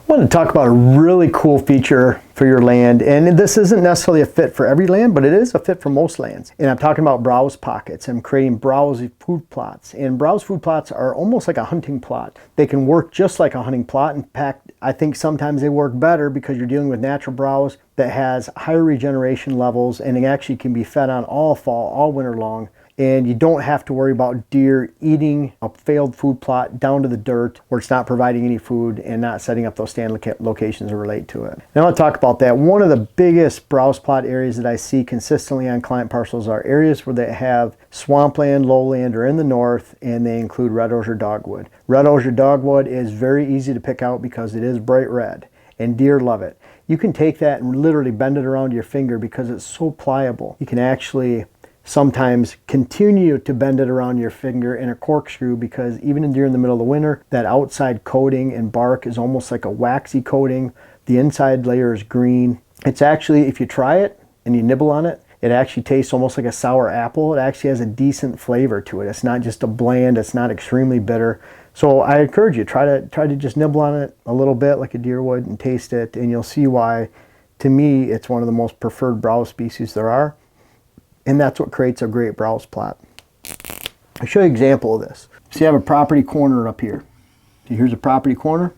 I want to talk about a really cool feature for your land, and this isn't necessarily a fit for every land, but it is a fit for most lands. And I'm talking about browse pockets. I'm creating browse food plots, and browse food plots are almost like a hunting plot. They can work just like a hunting plot. In fact, I think sometimes they work better because you're dealing with natural browse that has higher regeneration levels, and it actually can be fed on all fall, all winter long. And you don't have to worry about deer eating a failed food plot down to the dirt where it's not providing any food and not setting up those stand locations to relate to it. Now I want to talk about that. One of the biggest browse plot areas that I see consistently on client parcels are areas where they have swampland, lowland, or in the north, and they include red osier dogwood. Red osier dogwood is very easy to pick out because it is bright red, and deer love it. You can take that and literally bend it around your finger because it's so pliable. You can actually sometimes continue to bend it around your finger in a corkscrew because even during the middle of the winter, that outside coating and bark is almost like a waxy coating. The inside layer is green. It's actually, if you try it and you nibble on it, it actually tastes almost like a sour apple. It actually has a decent flavor to it. It's not just a bland, it's not extremely bitter. So I encourage you, try to just nibble on it a little bit like a deer would and taste it, and you'll see why, to me, it's one of the most preferred browse species there are. And that's what creates a great browse plot. I'll show you an example of this. So you have a property corner up here. So here's a property corner.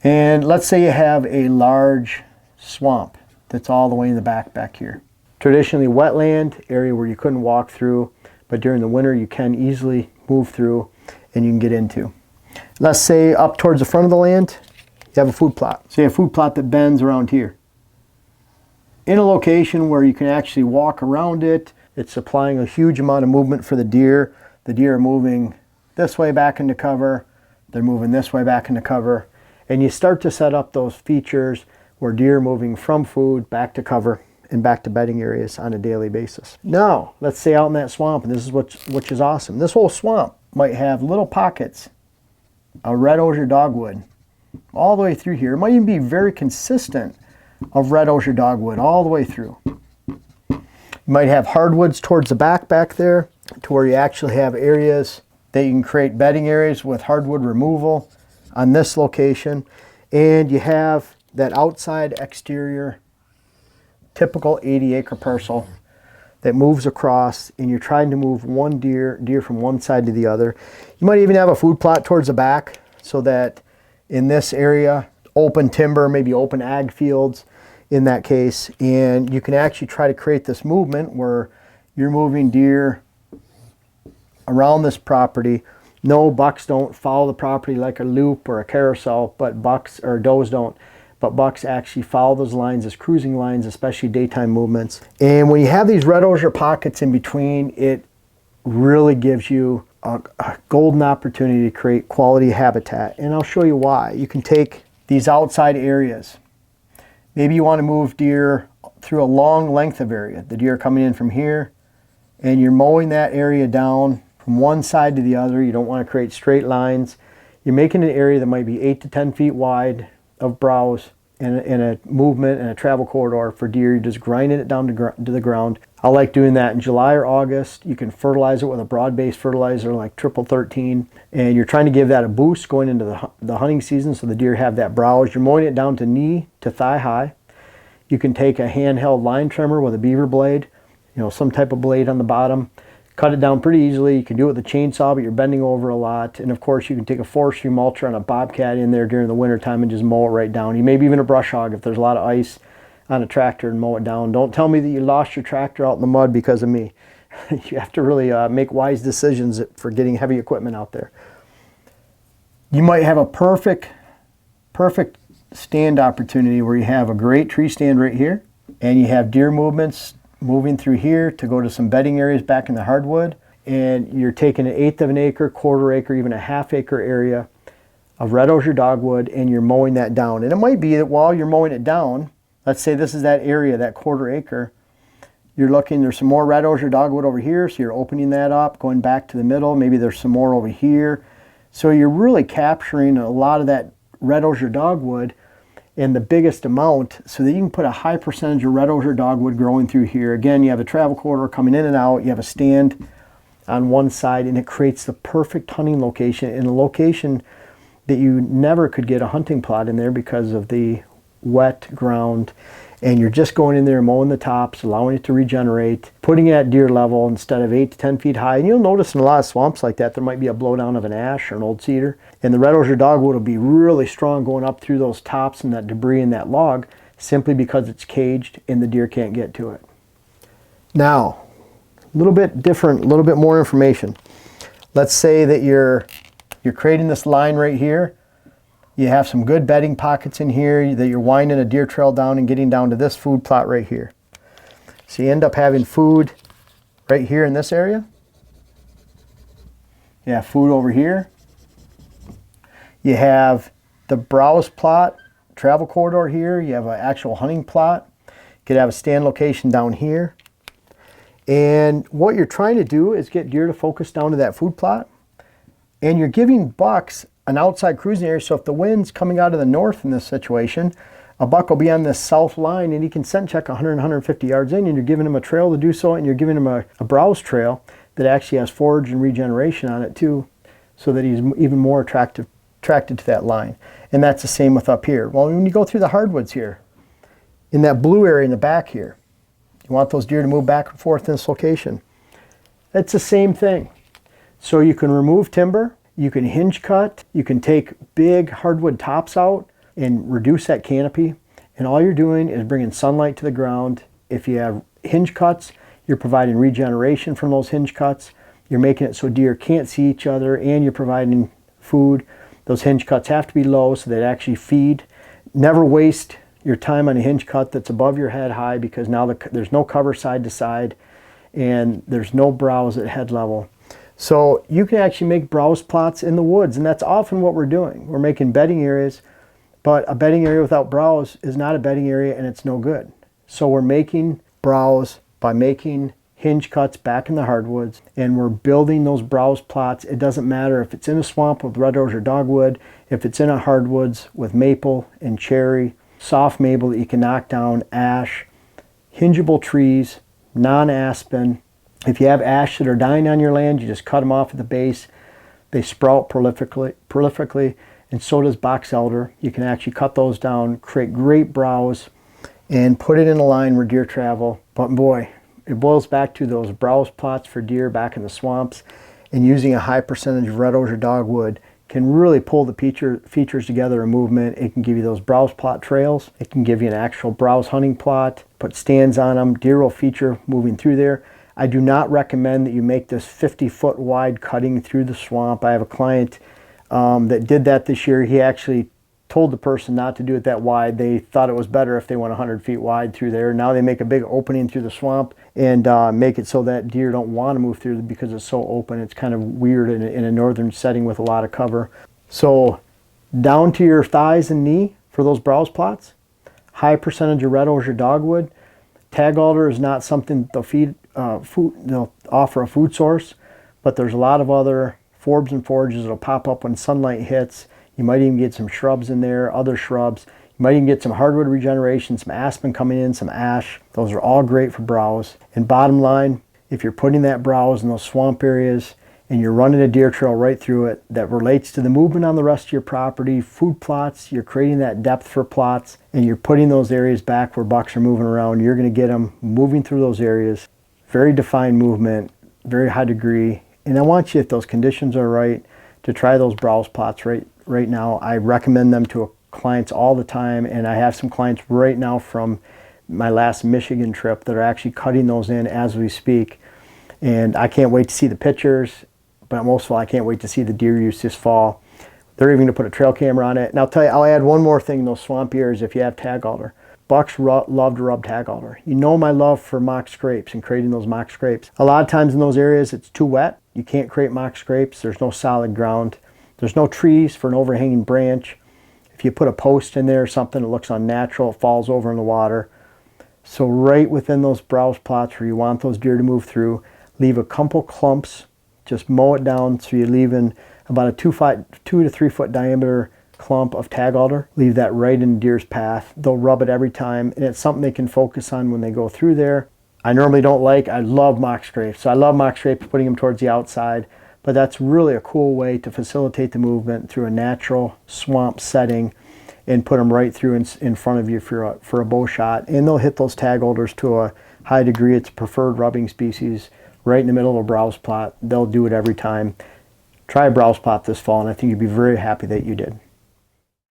And let's say you have a large swamp that's all the way in the back here. Traditionally wetland, area where you couldn't walk through, but during the winter you can easily move through and you can get into. Let's say up towards the front of the land, you have a food plot. So you have a food plot that bends around here. In a location where you can actually walk around it, it's supplying a huge amount of movement for the deer. The deer are moving this way back into cover, they're moving this way back into cover, and you start to set up those features where deer are moving from food back to cover and back to bedding areas on a daily basis. Now, let's say out in that swamp, and this is which is awesome. This whole swamp might have little pockets of red osier dogwood all the way through here. It might even be very consistent of red osier dogwood all the way through. You might have hardwoods towards the back there to where you actually have areas that you can create bedding areas with hardwood removal on this location. And you have that outside exterior typical 80-acre parcel that moves across, and you're trying to move one deer from one side to the other. You might even have a food plot towards the back so that in this area, open timber, maybe open ag fields in that case, and you can actually try to create this movement where you're moving deer around this property. No, bucks don't follow the property like a loop or a carousel, but bucks or does don't. But bucks actually follow those lines as cruising lines, especially daytime movements. And when you have these red osier pockets in between, it really gives you a golden opportunity to create quality habitat. And I'll show you why. You can take these outside areas. Maybe you want to move deer through a long length of area. The deer are coming in from here, and you're mowing that area down from one side to the other. You don't want to create straight lines. You're making an area that might be 8 to 10 feet wide of browse and a movement and a travel corridor for deer. You're just grinding it down to the ground. I like doing that in July or August. You can fertilize it with a broad-based fertilizer like triple 13, and you're trying to give that a boost going into the hunting season so the deer have that browse. You're mowing it down to knee to thigh high. You can take a handheld line trimmer with a beaver blade, some type of blade on the bottom, cut it down pretty easily. You can do it with a chainsaw, but you're bending over a lot. And of course, you can take a forestry mulcher on a bobcat in there during the winter time and just mow it right down. You maybe even a brush hog if there's a lot of ice on a tractor and mow it down. Don't tell me that you lost your tractor out in the mud because of me. You have to really make wise decisions for getting heavy equipment out there. You might have a perfect stand opportunity where you have a great tree stand right here, and you have deer movements moving through here to go to some bedding areas back in the hardwood, and you're taking 1/8 of an acre, 1/4 acre, even a 1/2 acre area of red osier dogwood, and you're mowing that down. And it might be that while you're mowing it down, let's say this is that area, that 1/4 acre, you're looking, there's some more red osier dogwood over here, so you're opening that up, going back to the middle, maybe there's some more over here. So you're really capturing a lot of that red osier dogwood in the biggest amount so that you can put a high percentage of red osier dogwood growing through here. Again, you have a travel corridor coming in and out, you have a stand on one side, and it creates the perfect hunting location, in a location that you never could get a hunting plot in there because of the wet ground, and you're just going in there mowing the tops, allowing it to regenerate, putting it at deer level instead of 8 to 10 feet high. And you'll notice in a lot of swamps like that, there might be a blowdown of an ash or an old cedar, and the red osier dogwood will be really strong going up through those tops and that debris in that log, simply because it's caged and the deer can't get to it. Now, a little bit different, a little bit more information. Let's say that you're creating this line right here. You have some good bedding pockets in here that you're winding a deer trail down and getting down to this food plot right here. So you end up having food right here in this area. You have food over here. You have the browse plot, travel corridor here. You have an actual hunting plot. You could have a stand location down here. And what you're trying to do is get deer to focus down to that food plot. And you're giving bucks an outside cruising area. So if the wind's coming out of the north in this situation, a buck will be on this south line and he can scent check 100, 150 yards in, and you're giving him a trail to do so, and you're giving him a browse trail that actually has forage and regeneration on it too, so that he's even more attracted to that line. And that's the same with up here. Well, when you go through the hardwoods here, in that blue area in the back here, you want those deer to move back and forth in this location. It's the same thing. So you can remove timber, you can hinge cut, you can take big hardwood tops out and reduce that canopy. And all you're doing is bringing sunlight to the ground. If you have hinge cuts, you're providing regeneration from those hinge cuts. You're making it so deer can't see each other, and you're providing food. Those hinge cuts have to be low so they actually feed. Never waste your time on a hinge cut that's above your head high, because now there's no cover side to side and there's no browse at head level. So you can actually make browse plots in the woods, and that's often what we're doing. We're making bedding areas, but a bedding area without browse is not a bedding area and it's no good. So we're making browse by making hinge cuts back in the hardwoods, and we're building those browse plots. It doesn't matter if it's in a swamp with red osier dogwood, if it's in a hardwoods with maple and cherry, soft maple that you can knock down, ash, hingeable trees, non-aspen. If you have ash that are dying on your land, you just cut them off at the base. They sprout prolifically, and so does box elder. You can actually cut those down, create great browse, and put it in a line where deer travel. But boy, it boils back to those browse plots for deer back in the swamps, and using a high percentage of red osier dogwood can really pull the features together in movement. It can give you those browse plot trails. It can give you an actual browse hunting plot, put stands on them. Deer will feature moving through there. I do not recommend that you make this 50-foot wide cutting through the swamp. I have a client that did that this year. He actually told the person not to do it that wide. They thought it was better if they went 100 feet wide through there. Now they make a big opening through the swamp and make it so that deer don't want to move through because it's so open. It's kind of weird in a northern setting with a lot of cover. So down to your thighs and knee for those browse plots. High percentage of red osier dogwood. Tag alder is not something they'll offer a food source, but there's a lot of other forbs and forages that'll pop up when sunlight hits. You might even get some shrubs in there, other shrubs. You might even get some hardwood regeneration, some aspen coming in, some ash. Those are all great for browse. And bottom line, if you're putting that browse in those swamp areas and you're running a deer trail right through it that relates to the movement on the rest of your property, food plots, you're creating that depth for plots, and you're putting those areas back where bucks are moving around, you're going to get them moving through those areas. Very defined movement, very high degree. And I want you, if those conditions are right, to try those browse plots right now. I recommend them to clients all the time, and I have some clients right now from my last Michigan trip that are actually cutting those in as we speak. And I can't wait to see the pictures, but most of all, I can't wait to see the deer use this fall. They're even going to put a trail camera on it. And I'll tell you, I'll add one more thing in those swamp areas if you have tag alder. Bucks love to rub tag alder. You know my love for mock scrapes and creating those mock scrapes. A lot of times in those areas it's too wet. You can't create mock scrapes. There's no solid ground. There's no trees for an overhanging branch. If you put a post in there or something, it looks unnatural. It falls over in the water. So right within those browse plots where you want those deer to move through, leave a couple clumps. Just mow it down so you're leaving about a 2 to 3 foot diameter clump of tag alder. Leave that right in deer's path. They'll rub it every time, and it's something they can focus on when they go through there. I normally don't I love mock scrapes. So I love mock scrapes, putting them towards the outside, but that's really a cool way to facilitate the movement through a natural swamp setting and put them right through in front of you for a bow shot. And they'll hit those tag holders to a high degree. It's a preferred rubbing species right in the middle of a browse plot. They'll do it every time. Try a browse plot this fall, and I think you'd be very happy that you did.